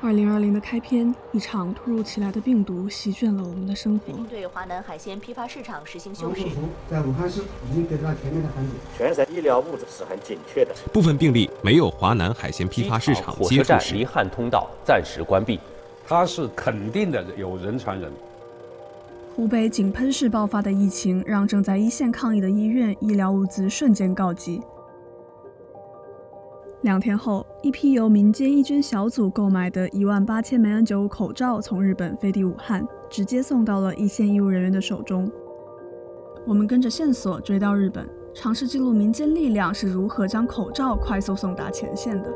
2020的开篇，一场突如其来的病毒席卷了我们的生活。对华南海鲜批发市场实行休市。在武汉市已经得到全面的缓解。全省医疗物资是很紧缺的。部分病例没有华南海鲜批发市场接触史。火车站离汉通道暂时关闭。它是肯定的有人传人。湖北井喷市爆发的疫情，让正在一线抗疫的医院医疗物资瞬间告急。2天后，一批由民间义捐小组购买的18000枚 N95 口罩从日本飞抵武汉，直接送到了一线医务人员的手中。我们跟着线索追到日本，尝试记录民间力量是如何将口罩快速送达前线的。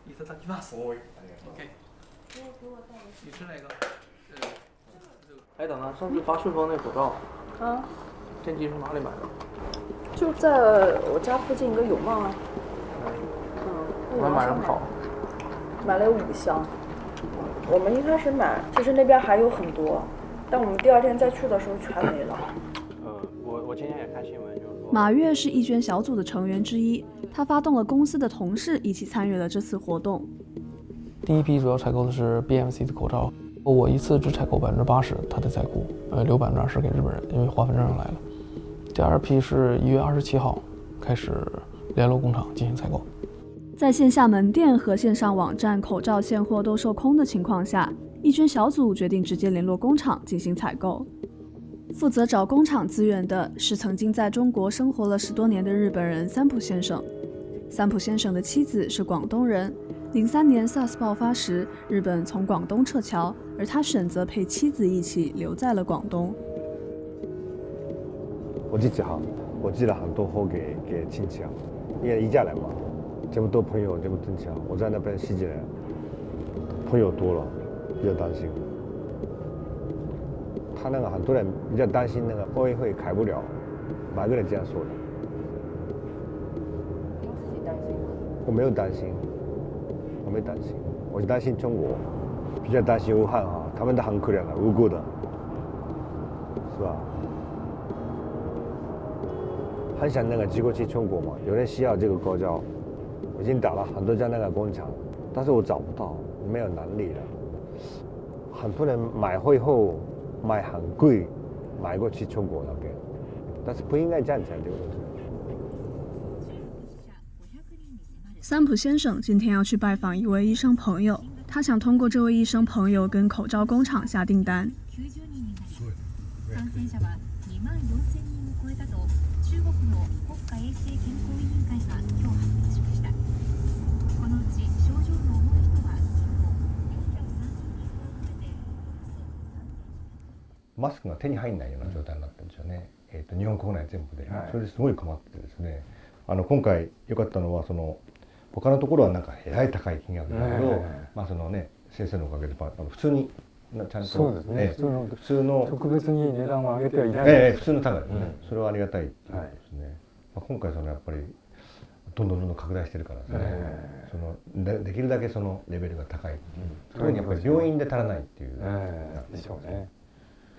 いただきます。OK。你吃哪个？等等，上次发顺丰那口罩，这机是哪里买的？就在我家附近一个永旺啊。我还买了不少。买了有5箱。我们一开始买，其实那边还有很多，但我们第2天再去的时候全没了。我今天也看新闻，就是说马月是义捐小组的成员之一，他发动了公司的同事一起参与了这次活动。第一批主要采购的是 BMC 的口罩，我一次只采购80%，他得在库，留20%给日本人，因为花粉症来了。第2批是1月27号开始联络工厂进行采购。在线下门店和线上网站口罩现货都售空的情况下，义捐小组决定直接联络工厂进行采购。负责找工厂资源的是曾经在中国生活了10多年的日本人三浦先生。三浦先生的妻子是广东人。03年 SARS 爆发时，日本从广东撤侨，而他选择陪妻子一起留在了广东。我寄了很多货给亲戚啊，因为一家人嘛，这么多朋友，这么正巧，我在那边10几年，朋友多了，比较担心。他那个很多人比较担心那个奥运会开不了，每个人这样说的。您自己担心吗？我没有担心，我是担心中国，比较担心武汉啊，他们都很可怜的，无辜的，是吧？很想那个寄过去中国嘛，有人需要这个口罩，我已经打了很多家那个工厂，但是我找不到，没有能力了。很多人买回后卖很贵，买过去中国那边，但是不应该这样讲这个东西。三浦先生今天要去拜访一位医生朋友，他想通过这位医生朋友跟口罩工厂下订单。マスクが手に入らないような状態になってるんですよね。日本国内全部で、それですごい困ってですね。今回良かったのは他のところはなんかえらい高い金額だけど、そのね先生のおかげで普通にちゃんとそうですね。普通の特別に値段を上げてはいない。普通の単価ですね。それはありがたいっていうことですね。今回やっぱりどんどん拡大してるからですね。できるだけそのレベルが高いっていう。それにやっぱり病院で足らないっていう。でしょうね。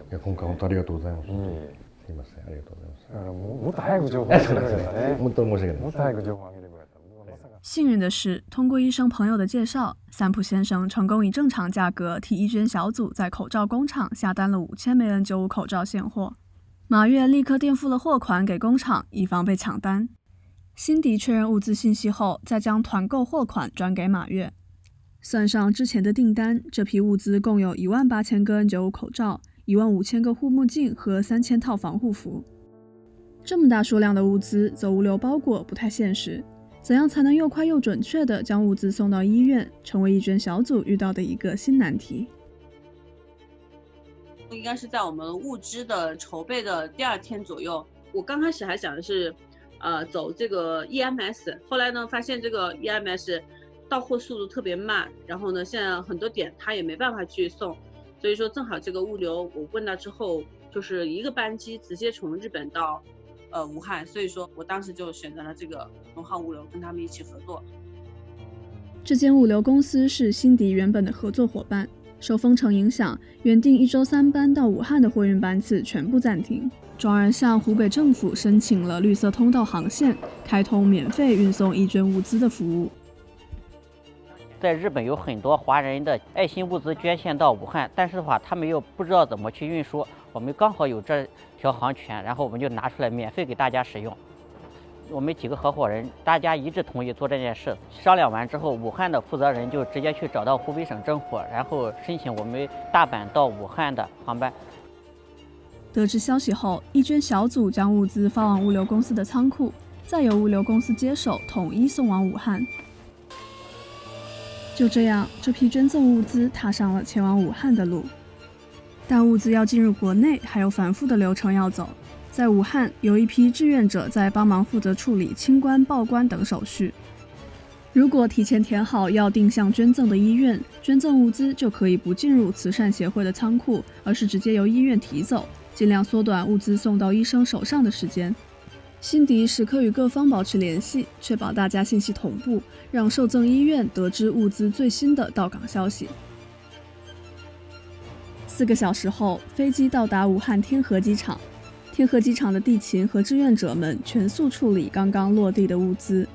いや今回本当ありがとうございます。すいません、ありがとうございます。もっと早く情報をあげてくれたね。本当に申し訳ない。もっと早く情報をあげてくれた。幸运的是，通过医生朋友的介绍，三浦先生成功以正常价格替义捐小组在口罩工厂下单了5000枚 N95 口罩现货。马月立刻垫付了货款给工厂，以防被抢单。辛迪确认物资信息后，再将团购货款转给马月。算上之前的订单，这批物资共有18000个 N95 口罩、15000个护目镜和3000套防护服。这么大数量的物资，走物流包裹不太现实。怎样才能又快又准确地将物资送到医院，成为义捐小组遇到的一个新难题。应该是在我们物资的筹备的第2天左右，我刚开始还想的是，走这个 EMS， 后来呢发现这个 EMS 到货速度特别慢，然后呢现在很多点它也没办法去送，所以说正好这个物流我问到之后，就是一个班机直接从日本到武汉，所以说我当时就选择了这个农号物流，跟他们一起合作。这间物流公司是辛迪原本的合作伙伴，受封城影响，原定1周3班到武汉的货运班次全部暂停，转而向湖北政府申请了绿色通道航线，开通免费运送义捐物资的服务。在日本有很多华人的爱心物资捐献到武汉，但是的话，他们又不知道怎么去运输。我们刚好有这条航权，然后我们就拿出来免费给大家使用。我们几个合伙人，大家一致同意做这件事。商量完之后，武汉的负责人就直接去找到湖北省政府，然后申请我们大阪到武汉的航班。得知消息后，义捐小组将物资发往物流公司的仓库，再由物流公司接手，统一送往武汉。就这样，这批捐赠物资踏上了前往武汉的路。但物资要进入国内，还有繁复的流程要走。在武汉，有一批志愿者在帮忙负责处理清关、报关等手续。如果提前填好要定向捐赠的医院，捐赠物资就可以不进入慈善协会的仓库，而是直接由医院提走，尽量缩短物资送到医生手上的时间。辛迪时刻与各方保持联系，确保大家信息同步，让受赠医院得知物资最新的到港消息。4个小时后，飞机到达武汉天河机场。天河机场的地勤和志愿者们全速处理刚刚落地的物资。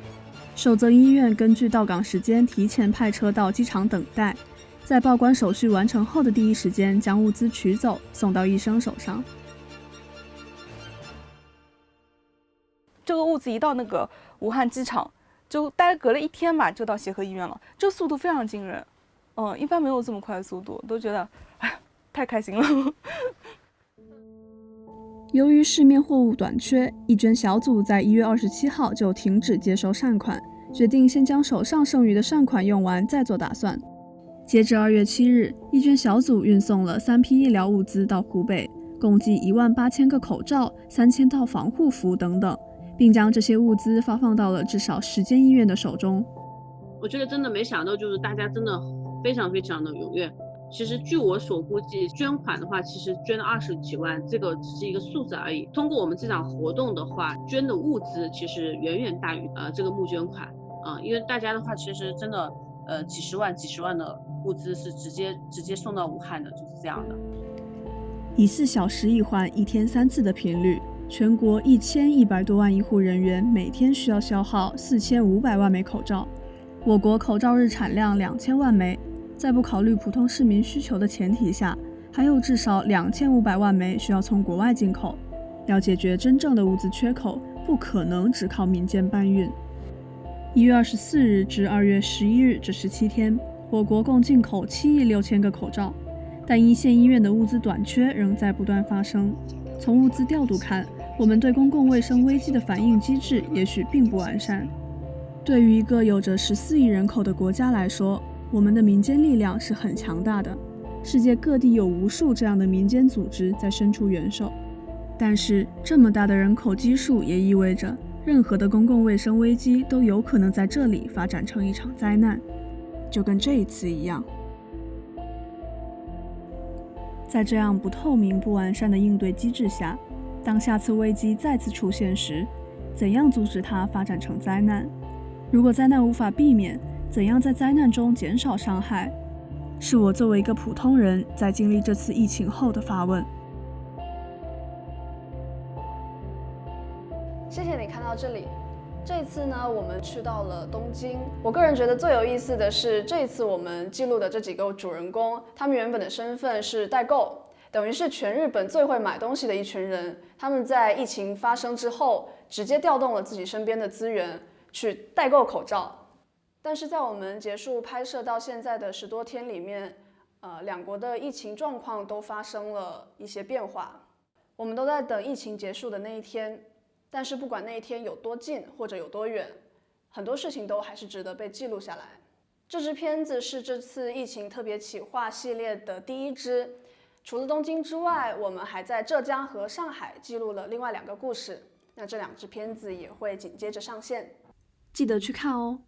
受赠医院根据到港时间提前派车到机场等待，在报关手续完成后的第一时间将物资取走，送到医生手上。这个物资一到那个武汉机场，就大概隔了1天吧，就到协和医院了。这速度非常惊人，一般没有这么快的速度，都觉得哎，太开心了。由于市面货物短缺，义捐小组在1月27号就停止接收善款，决定先将手上剩余的善款用完再做打算。截至2月7日，义捐小组运送了3批医疗物资到湖北，共计18000个口罩、3000套防护服等等，并将这些物资发放到了至少10间医院的手中。我觉得真的没想到，就是大家真的非常非常的踊跃。其实据我所估计，捐款的话，其实捐了20几万，这个只是一个数字而已。通过我们这场活动的话，捐的物资其实远远大于这个募捐款因为大家的话，其实真的几十万的物资是直接送到武汉的，就是这样的。以4小时一环、1天3次的频率，全国1100多万医护人员每天需要消耗4500万枚口罩。我国口罩日产量2000万枚。在不考虑普通市民需求的前提下，还有至少2500万枚需要从国外进口。要解决真正的物资缺口，不可能只靠民间搬运。1月24日至2月11日这17天，我国共进口7亿6千个口罩，但一线医院的物资短缺仍在不断发生。从物资调度看，我们对公共卫生危机的反应机制也许并不完善。对于一个有着14亿人口的国家来说，我们的民间力量是很强大的，世界各地有无数这样的民间组织在伸出援手。但是，这么大的人口基数也意味着，任何的公共卫生危机都有可能在这里发展成一场灾难，就跟这一次一样。在这样不透明、不完善的应对机制下，当下次危机再次出现时，怎样阻止它发展成灾难？如果灾难无法避免，怎样在灾难中减少伤害？是我作为一个普通人在经历这次疫情后的发问。谢谢你看到这里。这一次呢，我们去到了东京。我个人觉得最有意思的是，这一次我们记录的这几个主人公，他们原本的身份是代购，等于是全日本最会买东西的一群人。他们在疫情发生之后，直接调动了自己身边的资源去代购口罩。但是在我们结束拍摄到现在的10多天里面，两国的疫情状况都发生了一些变化。我们都在等疫情结束的那一天，但是不管那一天有多近或者有多远，很多事情都还是值得被记录下来。这支片子是这次疫情特别企划系列的第1支，除了东京之外，我们还在浙江和上海记录了另外2个故事。那这2支片子也会紧接着上线，记得去看哦。